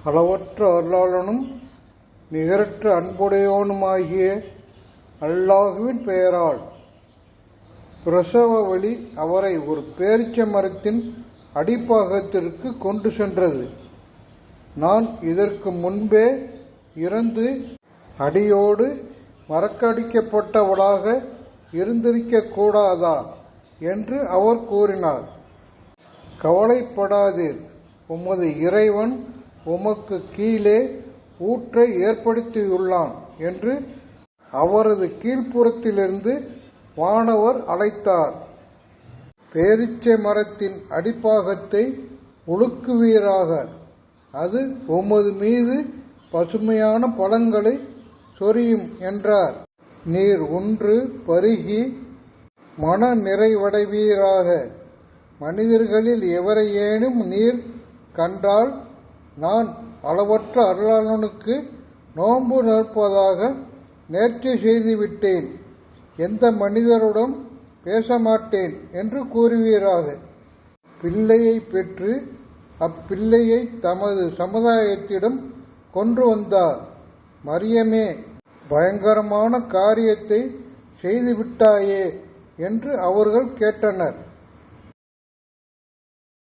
அளவற்ற அருளாளனும் நிகரற்ற அன்புடையோனுமாகிய அல்லாஹுவின் பெயரால். பிரசவ வழி அவரை ஒரு பேரீச்ச மரத்தின் அடிப்பாகத்திற்கு கொண்டு சென்றது. நான் இதற்கு முன்பே இறந்து அடியோடு மறக்கடிக்கப்பட்டவளாக இருந்திருக்க கூடாதா என்று அவர் கூறினார். கவலைப்படாதீர், உமது இறைவன் உமக்கு கீழே ஊற்றை ஏற்படுத்தியுள்ளான் என்று அவரது கீழ்ப்புறத்திலிருந்து வானவர் அழைத்தார். பேரீச்சை மரத்தின் அடிப்பாகத்தை உலுக்குவீராக, அது உமது மீது பசுமையான பழங்களை சொரியும் என்றார். நீர் உன்று பருகி மன நிறைவடைவீராக. மனிதர்களில் எவரையேனும் நீர் கண்டால் நான் அளவற்ற அருளாளனுக்கு நோன்பு நோற்பதாக நேர்ச்சை செய்துவிட்டேன், எந்த மனிதருடன் பேசமாட்டேன் என்று கூறுவீராக. பிள்ளையை பெற்று அப்பிள்ளையை தமது சமுதாயத்திடம் கொண்டு வந்தார். மரியமே, பயங்கரமான காரியத்தை செய்துவிட்டாயே என்று அவர்கள் கேட்டனர்.